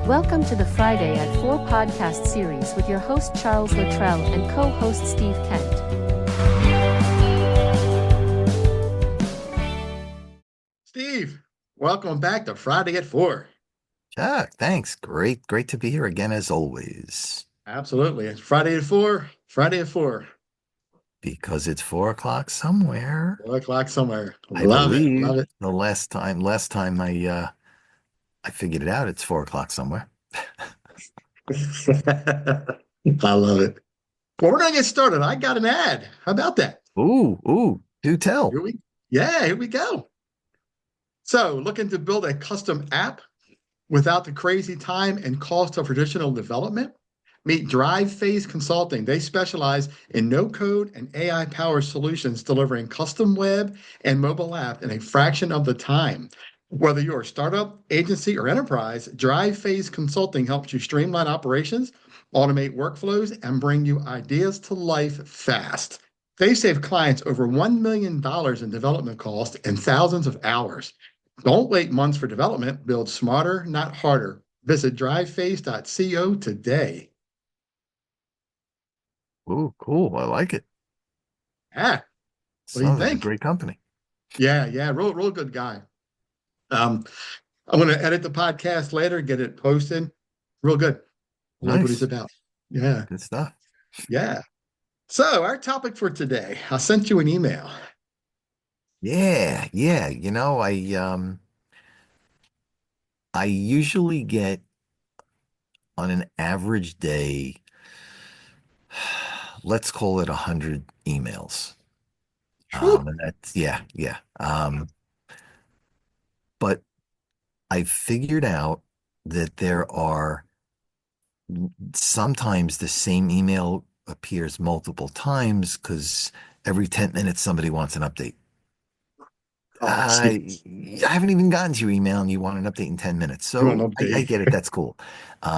Welcome to the Friday at 4 podcast series with your host Charles Luttrell and co-host Steve Kent. Steve, welcome back to Friday at 4. Chuck, thanks. Great to be here again as always. Absolutely. It's Friday at 4, Friday at 4. Because it's 4 o'clock somewhere. 4 o'clock somewhere. I Love it. believe Love it. the last time I figured it out, it's 4 o'clock somewhere. I love it. Well, we're going to get started. I got an ad. How about that? Ooh, do tell. Here we go. So, looking to build a custom app without the crazy time and cost of traditional development? Meet Drive Phase Consulting. They specialize in no code and AI powered solutions delivering custom web and mobile app in a fraction of the time. Whether you're a startup, agency, or enterprise, Drive Phase Consulting helps you streamline operations, automate workflows, and bring you ideas to life fast. They save clients over $1 million in development costs and thousands of hours. Don't wait months for development. Build smarter, not harder. Visit drivephase.co today. Ooh, cool. I like it. Yeah. What do you Sounds like a think? great company. Yeah. Real good guy. I'm going to edit the podcast later, get it posted. Real good. I like what he's Nice. about. Yeah. Good stuff. Yeah. So our topic for today, I sent you an email. Yeah. I usually get on an average day, let's call it 100 emails. Whew. And that's yeah. But I figured out that there are sometimes the same email appears multiple times because every 10 minutes somebody wants an update. Oh, I, geez. I haven't even gotten to your email and you want an update in 10 minutes. You want So an I update? get it. That's cool.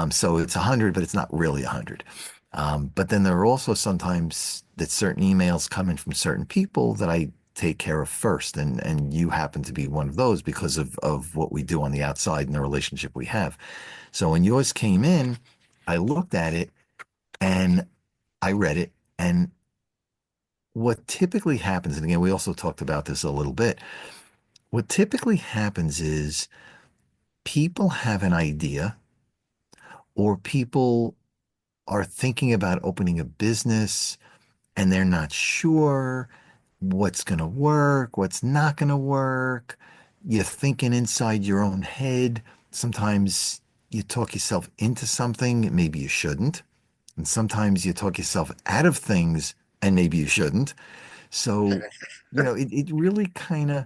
So it's 100, but it's not really 100. But then there are also sometimes that certain emails come in from certain people that I take care of first. And you happen to be one of those because of what we do on the outside and the relationship we have. So when yours came in, I looked at it and I read it. And what typically happens, and again, we also talked about this a little bit. What typically happens is people have an idea or people are thinking about opening a business and they're not sure what's going to work, what's not going to work. You're thinking inside your own head. Sometimes you talk yourself into something, maybe you shouldn't. And sometimes you talk yourself out of things and maybe you shouldn't. So, it really kind of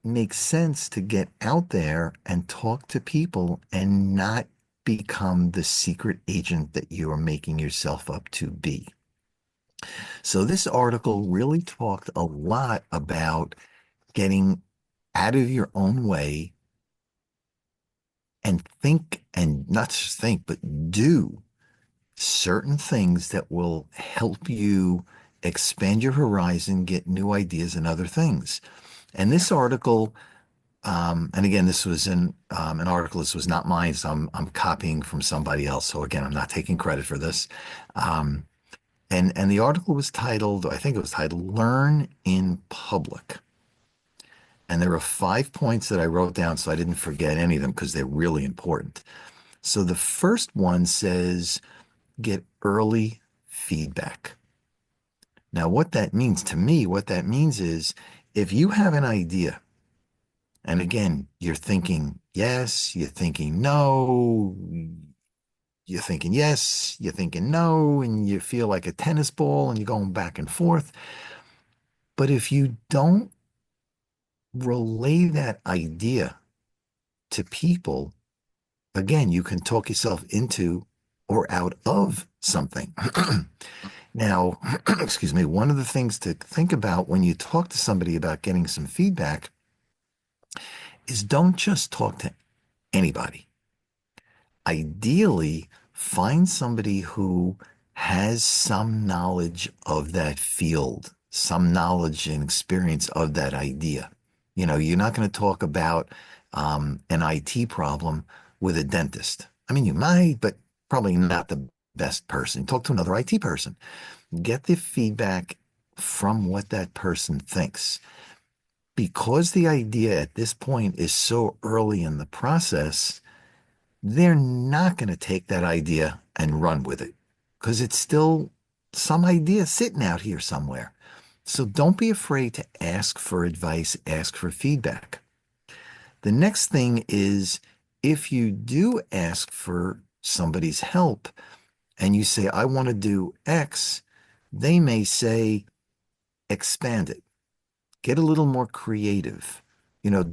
makes sense to get out there and talk to people and not become the secret agent that you are making yourself up to be. So this article really talked a lot about getting out of your own way and think, and not just think, but do certain things that will help you expand your horizon, get new ideas and other things. And this article, and again, this was in an article. This was not mine, so I'm copying from somebody else. So again, I'm not taking credit for this. Um, and the article was titled, I think it was titled, "Learn in Public." And there are 5 points that I wrote down, so I didn't forget any of them because they're really important. So the first one says, get early feedback. Now, what that means to me, what that means is if you have an idea, and again, you're thinking yes, you're thinking no, you're thinking yes, you're thinking no, and you feel like a tennis ball and you're going back and forth. But if you don't relay that idea to people, again, you can talk yourself into or out of something. Now, excuse me, one of the things to think about when you talk to somebody about getting some feedback is don't just talk to anybody. Ideally, find somebody who has some knowledge of that field, some knowledge and experience of that idea. You're not going to talk about an IT problem with a dentist. I mean, you might, but probably not the best person. Talk to another IT person. Get the feedback from what that person thinks. Because the idea at this point is so early in the process, they're not going to take that idea and run with it because it's still some idea sitting out here somewhere. So don't be afraid to ask for advice, ask for feedback. The next thing is if you do ask for somebody's help and you say, I want to do X, they may say, expand it, get a little more creative.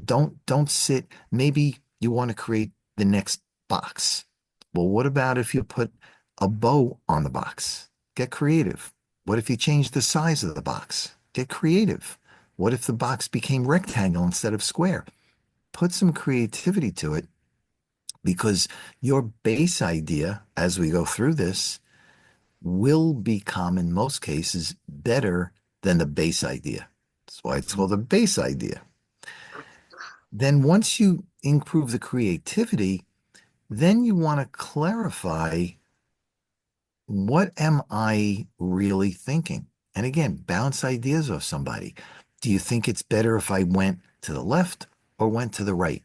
Don't sit. Maybe you want to create the next box. Well, what about if you put a bow on the box? Get creative. What if you change the size of the box? Get creative. What if the box became rectangle instead of square? Put some creativity to it because your base idea, as we go through this, will become, in most cases, better than the base idea. That's why it's called a base idea. Then once you improve the creativity, then you want to clarify what am I really thinking? And again, bounce ideas off somebody. Do you think it's better if I went to the left or went to the right?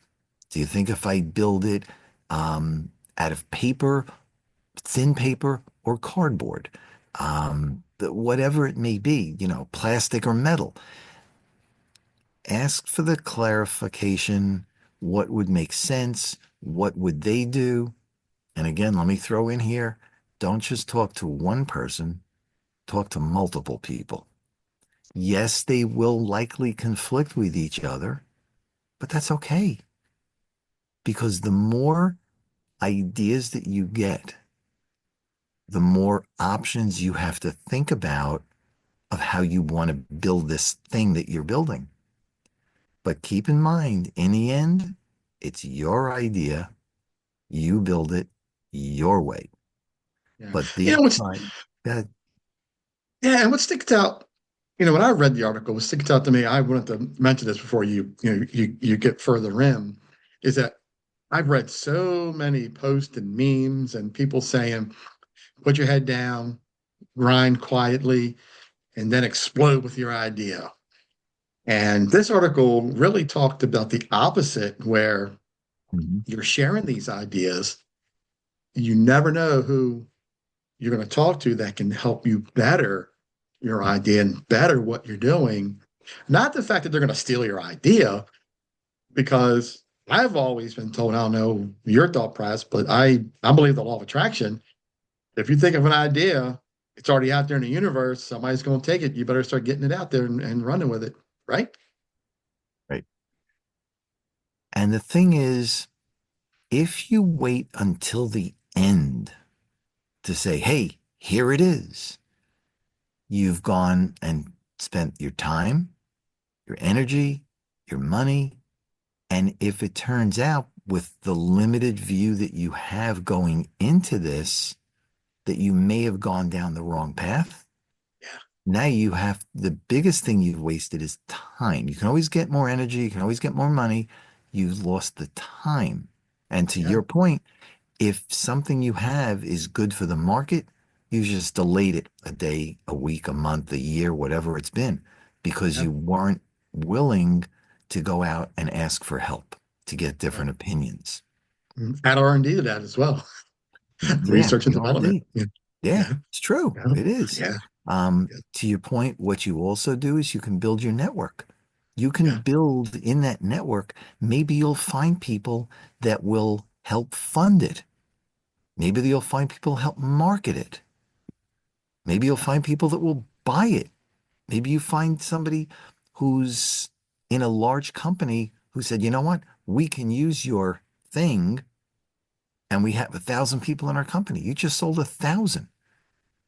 Do you think if I build it out of paper, thin paper, or cardboard? Whatever it may be, plastic or metal. Ask for the clarification. What would make sense? What would they do? And again, let me throw in here, don't just talk to one person, talk to multiple people. Yes, they will likely conflict with each other, but that's okay because the more ideas that you get, the more options you have to think about of how you want to build this thing that you're building. But keep in mind, in the end, it's your idea. You build it your way. Yeah. But You be know, what's trying that. Yeah, and what sticks out, when I read the article, what sticks out to me, I wanted to mention this before you get further in, is that I've read so many posts and memes and people saying, put your head down, grind quietly, and then explode with your idea. And this article really talked about the opposite, where Mhm. you're sharing these ideas. You never know who you're going to talk to that can help you better your idea and better what you're doing. Not the fact that they're going to steal your idea, because I've always been told, I don't know your thought process, but I believe the law of attraction. If you think of an idea, it's already out there in the universe. Somebody's going to take it. You better start getting it out there and running with it. Right? Right. And the thing is, if you wait until the end to say, hey, here it is, you've gone and spent your time, your energy, your money. And if it turns out with the limited view that you have going into this, that you may have gone down the wrong path, Yeah. now you have the biggest thing you've wasted is time. You can always get more energy, you can always get more money. You've lost the time. And to Yeah. your point, if something you have is good for the market, you just delayed it a day, a week, a month, a year, whatever it's been, because Yeah. you weren't willing to go out and ask for help to get Yeah. different opinions. Add R&D to that as well. Yeah, Research and the development. R&D. Yeah. Yeah, Yeah. it's true. Yeah. It is. Yeah. To your point, what you also do is you can build your network. You can Yeah. build in that network. Maybe you'll find people that will help fund it. Maybe you'll find people help market it. Maybe you'll Yeah. find people that will buy it. Maybe you find somebody who's in a large company who said, you know what, we can use your thing and we have 1,000 people in our company. You just sold 1,000.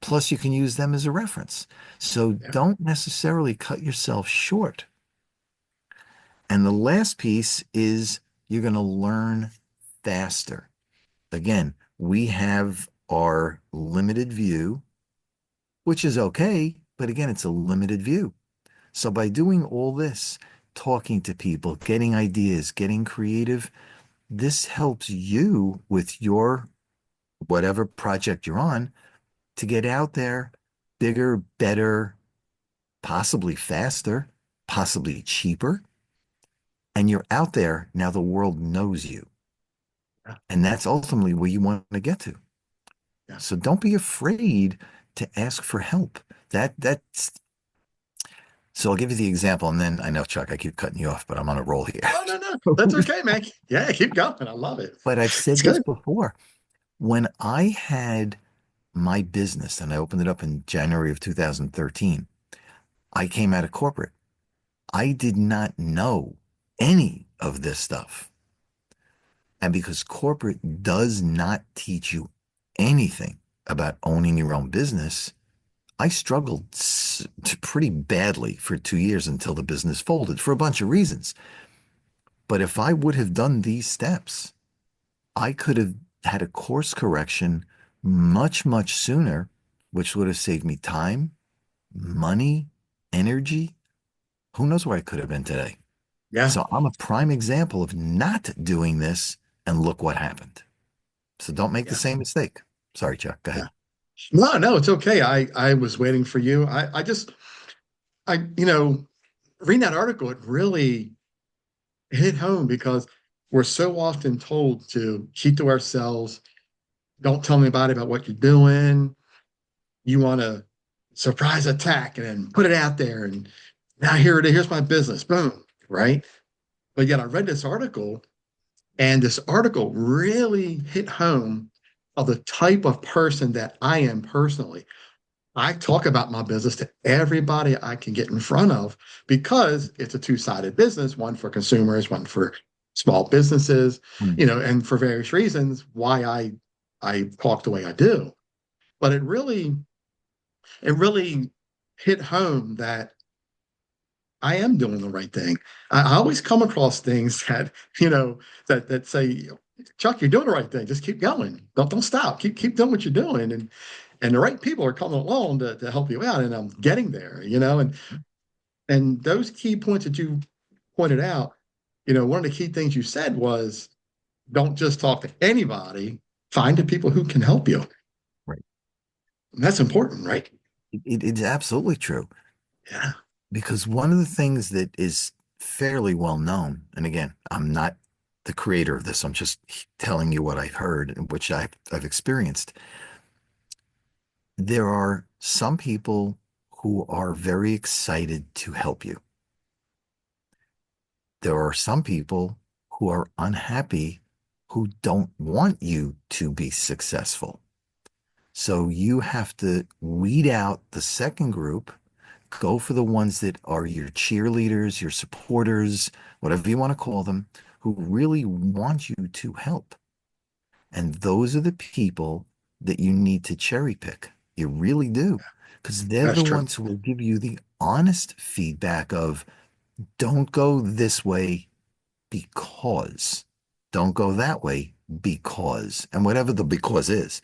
Plus, you can use them as a reference. So Yeah. don't necessarily cut yourself short. And the last piece is you're going to learn faster. Again, we have our limited view, which is okay, but again, it's a limited view. So by doing all this, talking to people, getting ideas, getting creative, this helps you with your whatever project you're on to get out there bigger, better, possibly faster, possibly cheaper. And you're out there. Now the world knows you. Yeah. And that's ultimately where you want to get to. Yeah. So don't be afraid to ask for help. That's so I'll give you the example, and then I know, Chuck, I keep cutting you off, but I'm on a roll here. Oh, no, no. That's okay, man. Yeah, keep going. I love it. But I've It's said this good. before. When I had my business and I opened it up in January of 2013, I came out of corporate. I did not know any of this stuff. And because corporate does not teach you anything about owning your own business, I struggled pretty badly for 2 years until the business folded for a bunch of reasons. But if I would have done these steps, I could have had a course correction much, much sooner, which would have saved me time, money, energy. Who knows where I could have been today? Yeah. So I'm a prime example of not doing this, and look what happened. So don't make the Yeah. same mistake. Sorry, Chuck. Go Yeah. ahead. No, no, it's okay. I was waiting for you. Reading that article, it really hit home because we're so often told to keep to ourselves. Don't tell anybody about what you're doing. You want to surprise attack and then put it out there. And now here it is. Here's my business. Boom. Right. But yet I read this article, and this article really hit home of the type of person that I am personally. I talk about my business to everybody I can get in front of because it's a two-sided business, one for consumers, one for small businesses, Hmm. and for various reasons why I talk the way I do. But it really hit home that I am doing the right thing. I always come across things that say, Chuck, you're doing the right thing. Just keep going. Don't stop. Keep doing what you're doing. And the right people are coming along to help you out. And I'm getting there, and those key points that you pointed out, one of the key things you said was don't just talk to anybody, find the people who can help you. Right. And that's important, right? It's absolutely true. Yeah. Because one of the things that is fairly well known, and again, I'm not the creator of this, I'm just telling you what I've heard and which I've experienced. There are some people who are very excited to help you. There are some people who are unhappy who don't want you to be successful. So you have to weed out the second group, go for the ones that are your cheerleaders, your supporters, whatever you want to call them, who really want you to help. And those are the people that you need to cherry pick. You really do. Because they're That's the true. ones who will give you the honest feedback of don't go this way because, don't go that way because, and whatever the because is.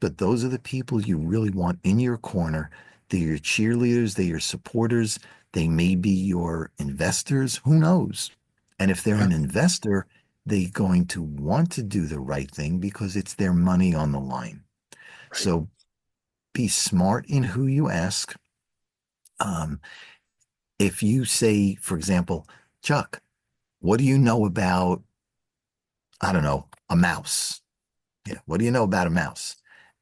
But those are the people you really want in your corner. They're your cheerleaders, they're your supporters, they may be your investors, who knows? And if they're Yeah. an investor, they're going to want to do the right thing because it's their money on the line. Right. So be smart in who you ask. Um, if you say, for example, Chuck, what do you know about, I don't know, a mouse? Yeah, what do you know about a mouse?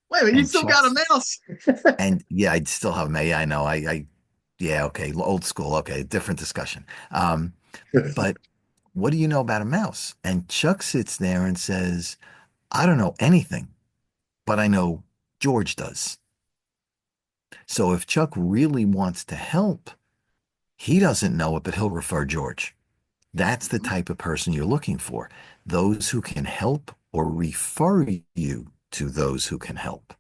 Wait a minute, you And still got a Chuck's, mouse. and yeah, I'd still have May. I know. Yeah, okay, old school. Okay, different discussion. But what do you know about a mouse? And Chuck sits there and says, I don't know anything, but I know George does. So if Chuck really wants to help, he doesn't know it, but he'll refer George. That's the type of person you're looking for. Those who can help or refer you to those who can help.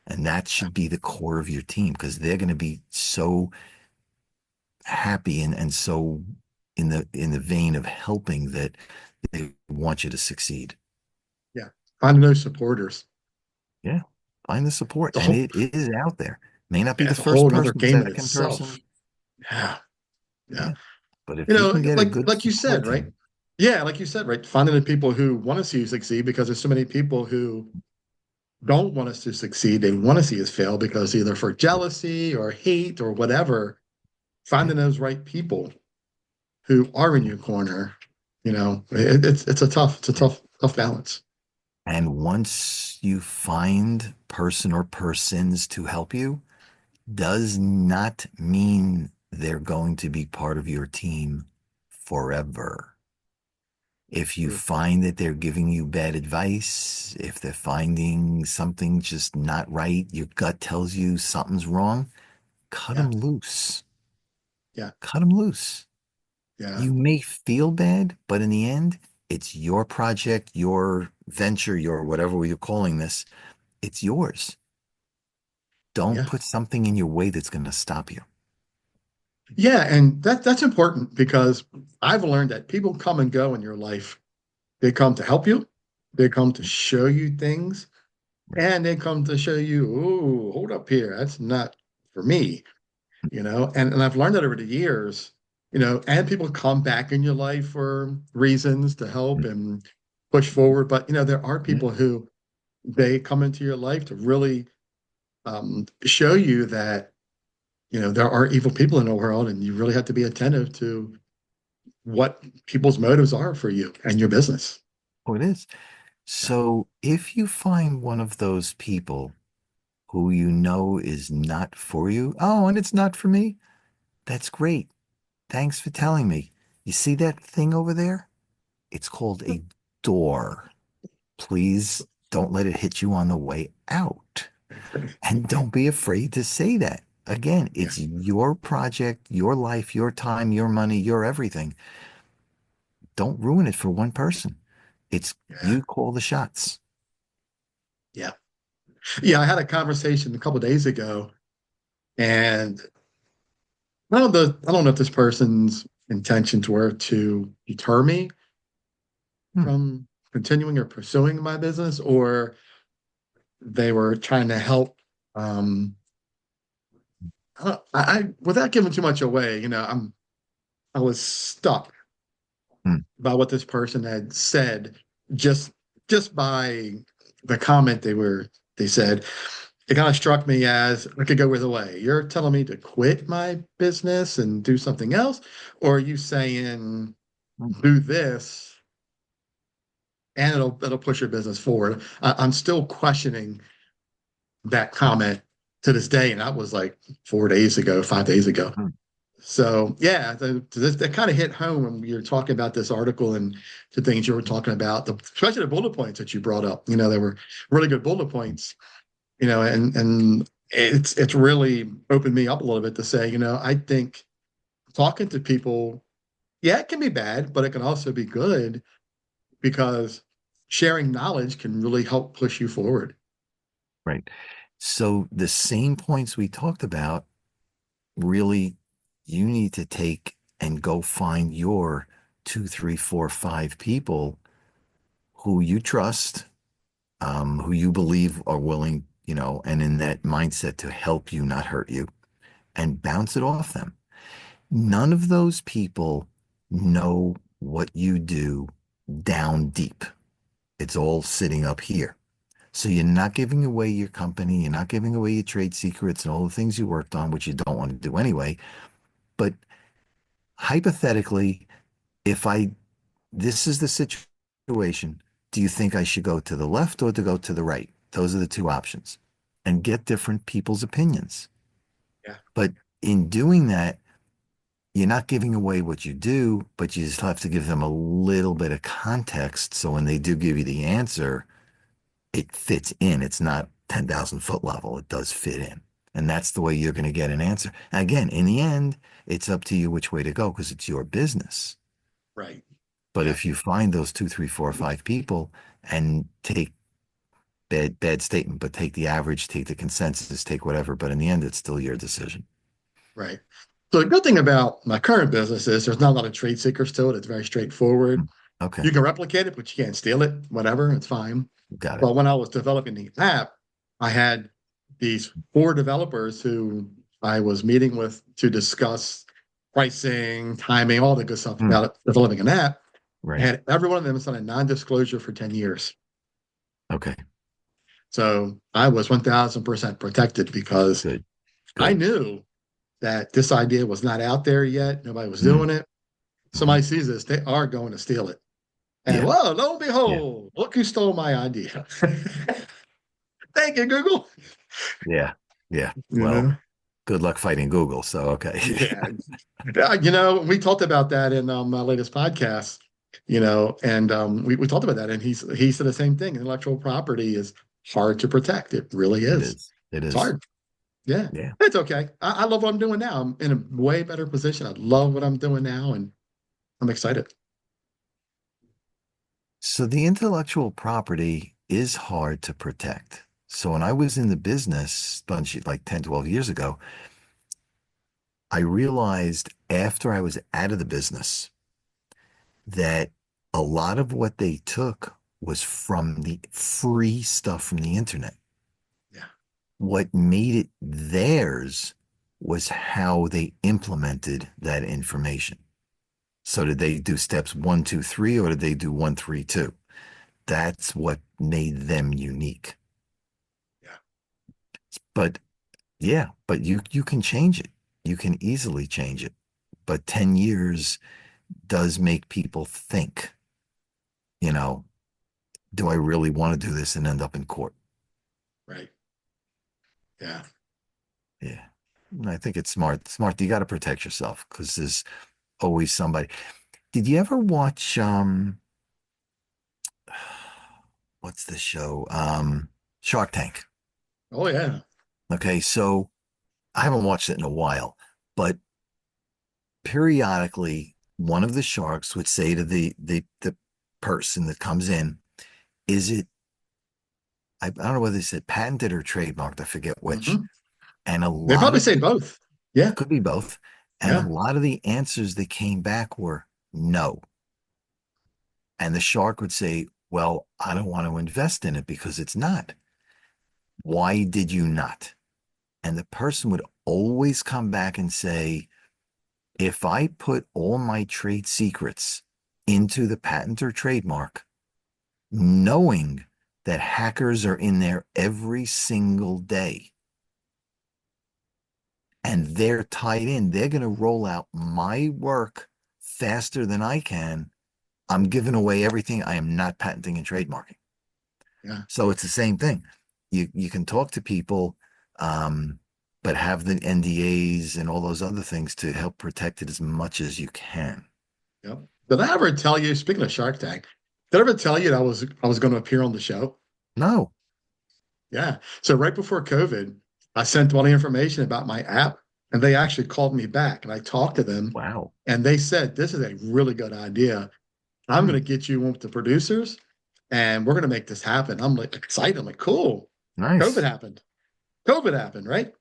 And that should be the core of your team because they're going to be so happy and so in the vein of helping that they want you to succeed. Yeah. Finding those supporters. Yeah. Find the support. It's a And whole, it is out there. May not be yeah, the it's a first whole other person, game in second itself. person. Yeah. Yeah. Yeah. But if you can get a good Like you said, support right? team, Yeah, like you said, right? Finding the people who want to see you succeed because there's so many people who don't want us to succeed. They want to see us fail because either for jealousy or hate or whatever, Right. finding those right people who are in your corner, it's a tough balance. And once you find person or persons to help you, does not mean they're going to be part of your team forever. If you True. find that they're giving you bad advice, if they're finding something just not right, your gut tells you something's wrong, cut Yeah, them loose. yeah, Cut them loose. yeah, You may feel bad, but in the end, it's your project, your venture, your whatever you're calling this. It's yours. Don't yeah. put something in your way that's going to stop you. Yeah, and that's important because I've learned that people come and go in your life. They come to help you, they come to show you things, Right. and they come to show you, oh, hold up here, that's not for me, and I've learned that over the years, and people come back in your life for reasons to help and push forward. But there are Yeah. people who they come into your life to really show you that there are evil people in the world, and you really have to be attentive to what people's motives are for you and your business. Oh, it is. Yeah, So if you find one of those people who you know is not for you, oh, and it's not for me, that's great. Thanks for telling me. You see that thing over there? It's called a door. Please don't let it hit you on the way out. And don't be afraid to say that. Again, yeah, it's your project, your life, your time, your money, your everything. Don't ruin it for one person. It's yeah, you call the shots. yeah. Yeah, I had a conversation a couple of days ago, and I don't know if this person's intentions were to deter me Hmm. from continuing or pursuing my business, or they were trying to help. Um, without giving too much away, I was stuck Hmm. by what this person had said, just just by the comment they said. It kind of struck me as I could go either way. You're telling me to quit my business and do something else, or are you saying Hmm. do this and it'll push your business forward? I'm still questioning that comment to this day, and that was like 4 days ago, 5 days ago. Hmm. So yeah, that kind of hit home when you're talking about this article and the things you were talking about, especially the bullet points that you brought up. They were really good bullet points. And it's really opened me up a little bit to say, I think talking to people, yeah, it can be bad, but it can also be good because sharing knowledge can really help push you forward. Right. So the same points we talked about, really, you need to take and go find your two, three, four, five people who you trust, who you believe are willing, and in that mindset to help you, not hurt you, and bounce it off them. None of those people know what you do down deep. It's all sitting up here. So you're not giving away your company, you're not giving away your trade secrets and all the things you worked on, which you don't want to do anyway. But hypothetically, if I this is the situation, do you think I should go to the left or to go to the right? Those are the two options. And get different people's opinions. Yeah, But in doing that, you're not giving away what you do, but you just have to give them a little bit of context. So when they do give you the answer, it fits in. It's not 10,000 foot level. It does fit in. And that's the way you're going to get an answer. Again, in the end, it's up to you which way to go because it's your business. right. But Yeah, if you find those two, three, four, five people and take bad statement, but take the average, take the consensus, take whatever, but in the end, it's still your decision. right. So the good thing about my current business is there's not a lot of trade secrets to it. It's very straightforward. Hmm. Okay. You can replicate it, but you can't steal it, whatever, it's fine. Got it. But when I was developing the app, I had these four developers who I was meeting with to discuss pricing, timing, all the good stuff Hmm. about developing an app. Right. And every one of them signed a non-disclosure for 10 years. Okay. So I was 1000% protected because Good. I Good. knew that this idea was not out there yet. Nobody was Mm-hmm. doing it. Mm-hmm. Somebody sees this, they are going to steal it. And Yeah. whoa, lo and Yeah. behold, look who stole my idea. Thank you, Google. Yeah. Yeah. You Well, know? good luck fighting Google. So, okay. Yeah. We talked about that in my latest podcast, and we talked about that, and he said the same thing. Intellectual property is hard to protect. It really It is. is. It It's is. hard. Yeah. Yeah. It's okay. I love what I'm doing now. I'm in a way better position. I love what I'm doing now, and I'm excited. So the intellectual property is hard to protect. So when I was in the business, bunch like 10, 12 years ago, I realized after I was out of the business that a lot of what they took was from the free stuff from the internet. Yeah. What made it theirs was how they implemented that information. So did they do steps 1, 2, 3, or did they do 1, 3, 2? That's what made them unique. Yeah. But yeah, but you can change it. You can easily change it. But 10 years does make people think, you know, do I really want to do this and end up in court? Right. Yeah. Yeah. And I think it's smart. Smart. You got to protect yourself because there's always somebody. Did you ever watch what's the show? Shark Tank. Oh yeah. Okay, so I haven't watched it in a while, but periodically one of the sharks would say to the person that comes in, is it I don't know whether they said patented or trademarked, I forget which. Hmm. And a They lot probably of say the both. Yeah. could be both. And a Yeah. lot of the answers that came back were no. And the shark would say, well, I don't want to invest in it because it's not. Why did you not? And the person would always come back and say, if I put all my trade secrets into the patent or trademark, knowing that hackers are in there every single day and they're tied in, they're going to roll out my work faster than I can. I'm giving away everything. I am not patenting and trademarking. Yeah. So it's the same thing. You can talk to people, um, but have the NDAs and all those other things to help protect it as much as you can. Yep. Did I ever tell you, speaking of Shark Tank, did I ever tell you that I was going to appear on the show? No. Yeah. So right before COVID, I sent all the information about my app, and they actually called me back, and I talked to them, Wow. and they said, "This is a really good idea. I'm Hmm. going to get you one with the producers, and we're going to make this happen." I'm like excited. I'm like, cool. COVID Nice. happened. COVID happened, right?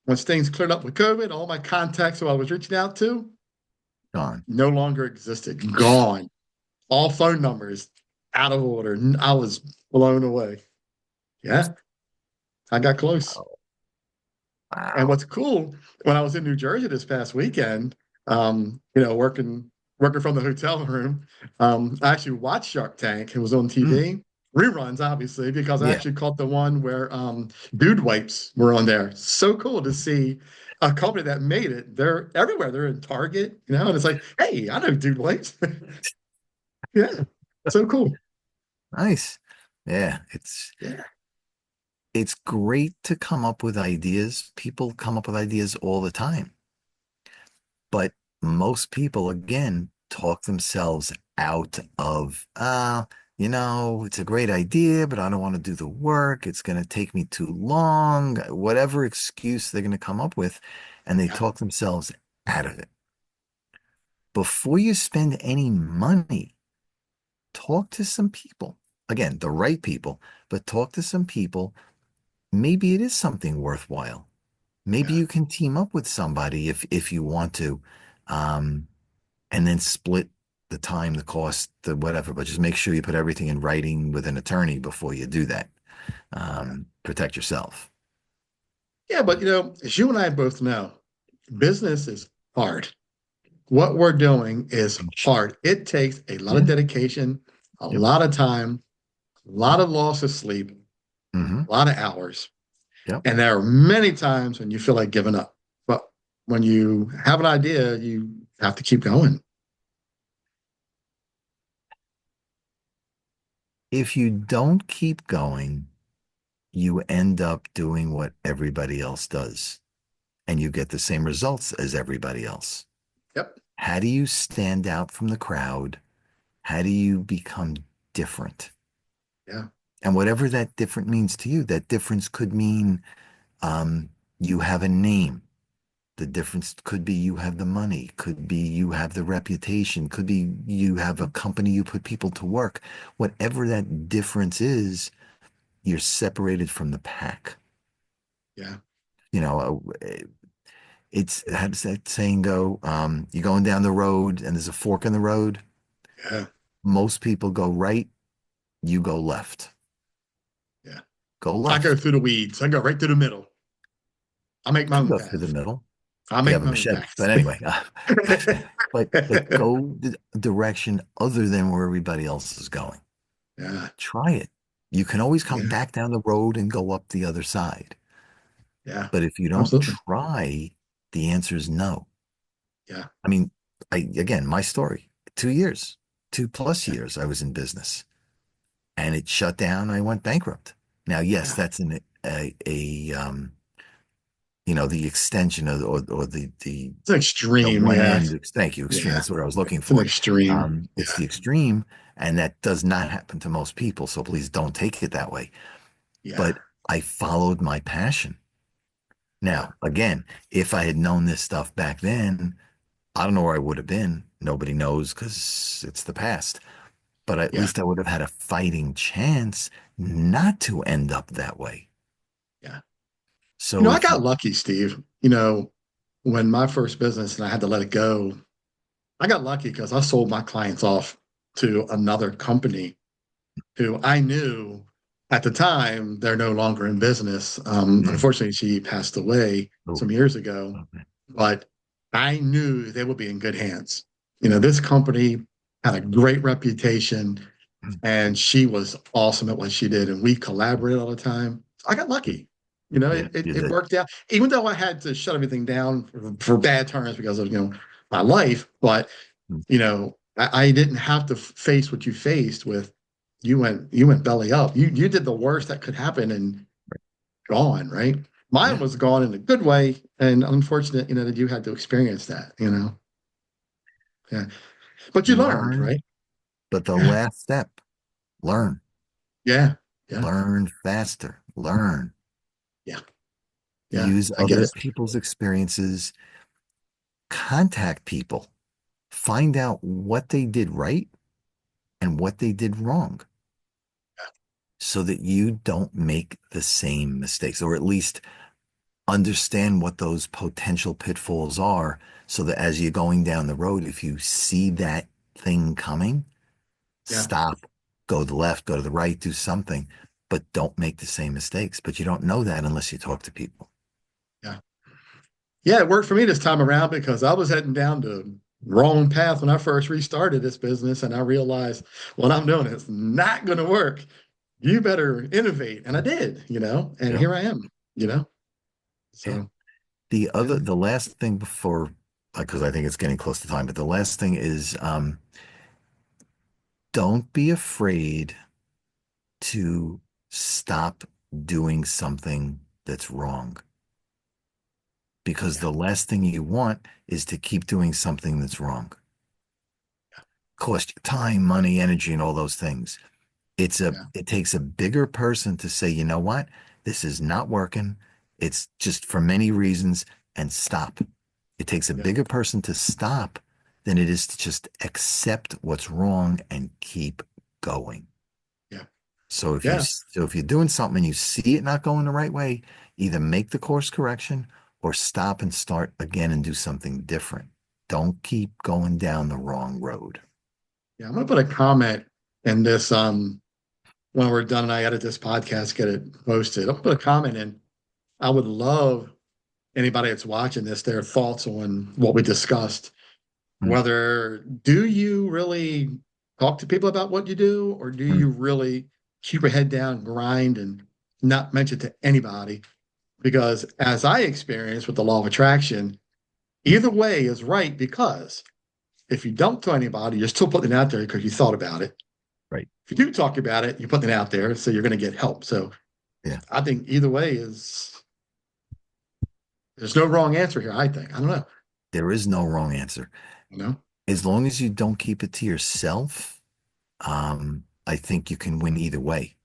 Once things cleared up with COVID, all my contacts who I was reaching out to Gone. no longer existed. Gone. All phone numbers out of order. I was blown away. Yeah, I got close. Wow. And Wow. what's cool, when I was in New Jersey this past weekend, working from the hotel room, I actually watched Shark Tank. It was on Hmm. TV. Reruns, obviously, because I Yeah. actually caught the one where dude wipes were on there. So cool to see a company that made it. They're everywhere. They're in Target, and it's like, hey, I know dude wipes. Yeah, so cool. Nice. Yeah. Yeah, It's great to come up with ideas. People come up with ideas all the time. But most people, again, talk themselves out of, it's a great idea, but I don't want to do the work. It's going to take me too long, whatever excuse they're going to come up with. And they yeah, talk themselves out of it. Before you spend any money, talk to some people. Again, the right people, but talk to some people. Maybe it is something worthwhile. Maybe yeah, you can team up with somebody if you want to. Um, and then split the time, the cost, the whatever. But just make sure you put everything in writing with an attorney before you do that. yeah. Protect yourself. Yeah, but as you and I both know, business is hard. What we're doing is hard. It takes a lot of Yeah. dedication, a Yep. lot of time, a lot of loss of sleep. Hmm. a lot of hours. Yep. And there are many times when you feel like giving up. But when you have an idea, you have to keep going. If you don't keep going, you end up doing what everybody else does, and you get the same results as everybody else. Yep. How do you stand out from the crowd? How do you become different? Yeah. And whatever that different means to you, that difference could mean um, you have a name. The difference could be you have the money, could be you have the reputation, could be you have a company you put people to work. Whatever that difference is, you're separated from the pack. Yeah. You know, it's how does that saying go? You're going down the road and there's a fork in the road. Yeah. Most people go right, you go left. Yeah. Go I go left. through the weeds. I go right through the middle. I make You my can own go through the path. middle I if you make have a my own machete. path. But anyway, but go the direction other than where everybody else is going. Yeah. Try it. You can always come Yeah. back down the road and go up the other side. Yeah. But if you don't Absolutely. try, the answer is no. Yeah. I mean, again, my story, 2 years, 2+ Yeah. years I was in business and it shut down. I went bankrupt. Now, yes, Yeah. that's the extension of or It's an the extreme. one Yeah. end. Thank you, extreme. Yeah. That's what I was looking It's an for. extreme. It's Yeah. the extreme, and that does not happen to most people. So please don't take it that way. Yeah. But I followed my passion. Yeah. Now, again, if I had known this stuff back then, I don't know where I would have been. Nobody knows because it's the past. But at Yeah. least I would have had a fighting chance not to end up that way. Yeah. So I if got you, lucky, Steve. When my first business and I had to let it go, I got lucky because I sold my clients off to another company who I knew at the time they're no longer in business. mm, Unfortunately, she passed away oh, some years ago, okay. but I knew they would be in good hands. This company had a great reputation and she was awesome at what she did. And we collaborated all the time. I got lucky. Yeah, It, it, you it did. worked out, even though I had to shut everything down for bad terms because of, my life. But, Mm, I didn't have to face what you faced with you went belly up. You did the worst that could happen and gone, right? Mine yeah, was gone in a good way. And unfortunate, that you had to experience that. Yeah. But you learned, learn. right? But the Yeah. last step, learn, Yeah. Yeah. learn faster, learn, Yeah. Yeah. use I get other it. people's experiences, contact people, find out what they did right and what they did wrong so that you don't make the same mistakes, or at least understand what those potential pitfalls are so that as you're going down the road, if you see that thing coming, Yeah. stop, go to the left, go to the right, do something, but don't make the same mistakes. But you don't know that unless you talk to people. Yeah. Yeah, it worked for me this time around because I was heading down the wrong path when I first restarted this business, and I realized what I'm doing is not going to work. You better innovate, and I did, and Yeah. here I am, you know. Yeah. So yeah, The last thing before, because I think it's getting close to time, but the last thing is don't be afraid to stop doing something that's wrong. Because yeah, the last thing you want is to keep doing something that's wrong. Cost you time, money, energy, and all those things. yeah, It takes a bigger person to say, you know what, this is not working. It's just for many reasons, and stop. It takes a yeah, bigger person to stop than it is to just accept what's wrong and keep going. yeah, yeah, So if you're doing something and you see it not going the right way, either make the course correction or stop and start again and do something different. Don't keep going down the wrong road. yeah. I'm gonna put a comment in this when we're done and I edit this podcast, get it posted. I'll put a comment in. I would love anybody that's watching this, their thoughts on what we discussed. Mm, Whether do you really talk to people about what you do, or do mm, you really keep your head down, grind, and not mention to anybody, because as I experienced with the law of attraction, either way is right, because if you don't tell anybody, you're still putting it out there because you thought about it. Right. If you do talk about it, you're putting it out there, so you're going to get help. So Yeah. I think either way is, there's no wrong answer here, I think. I don't know. There is no wrong answer. You know? As long as you don't keep it to yourself, I think you can win either way.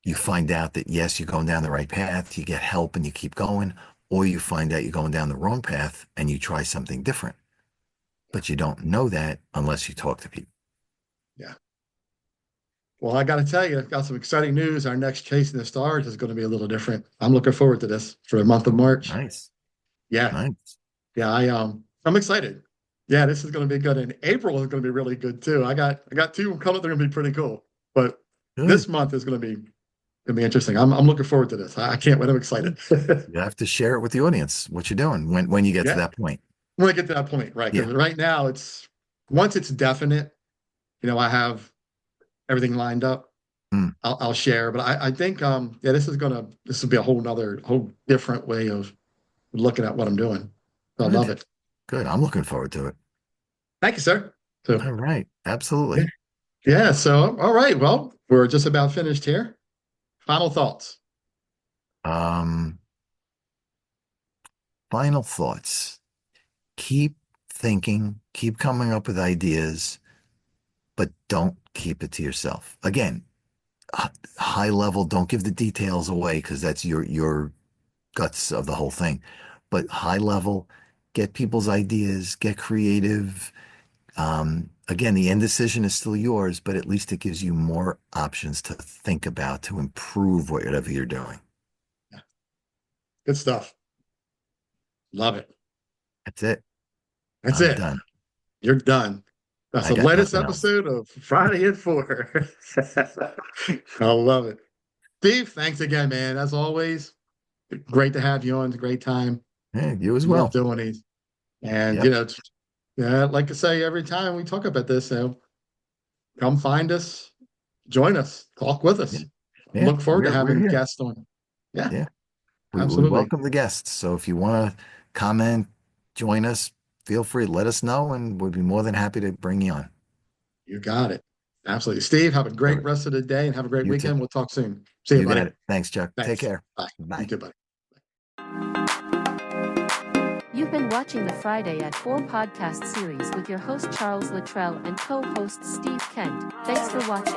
You find out that, yes, you're going down the right path, you get help and you keep going, or you find out you're going down the wrong path and you try something different. But you don't know that unless you talk to people. Yeah. Well, I got to tell you, I've got some exciting news. Our next Chasing the Stars is going to be a little different. I'm looking forward to this for the month of March. Nice. Yeah. Nice. Yeah. I'm excited. Yeah, this is going to be good. And April is going to be really good too. I got two coming. They're going to be pretty cool. But Good. this month is going to be interesting. I'm looking forward to this. I can't wait. I'm excited. You have to share it with the audience, what you're doing when you get to that point. When I get to that point, right? Because right now once it's definite, I have everything lined up. I'll share. But I think this will be a whole different way of looking at what I'm doing. So I love it. Good. I'm looking forward to it. Thank you, sir. So, all right. Absolutely. Yeah. So, all right. Well, we're just about finished here. Final thoughts. Final thoughts. Keep thinking, keep coming up with ideas, but don't keep it to yourself. Again, high level, don't give the details away because that's your guts of the whole thing. But high level, get people's ideas, get creative. Again, the end decision is still yours, but at least it gives you more options to think about to improve whatever you're doing. Yeah. Good stuff. Love it. That's it. That's I'm it. done. You're done. That's the latest episode of Friday at 4. I love it. Steve, thanks again, man. As always, great to have you on. It's a great time. Yeah, you as well. Love doing these. And, like I say every time we talk about this, come find us, join us, talk with us. Yeah. Look forward to having guests on. Yeah. Yeah. Absolutely. We welcome the guests. So if you want to comment, join us, feel free, let us know, and we'll be more than happy to bring you on. You got it. Absolutely. Steve, have a great rest of the day and have a great weekend. We'll talk soon. See you, buddy. Got it. Thanks, Chuck. Thanks. Take care. Bye. Bye. You too, buddy. You've been watching the Friday at 4 podcast series with your host Charles Luttrell and co-host Steve Kent. Thanks for watching.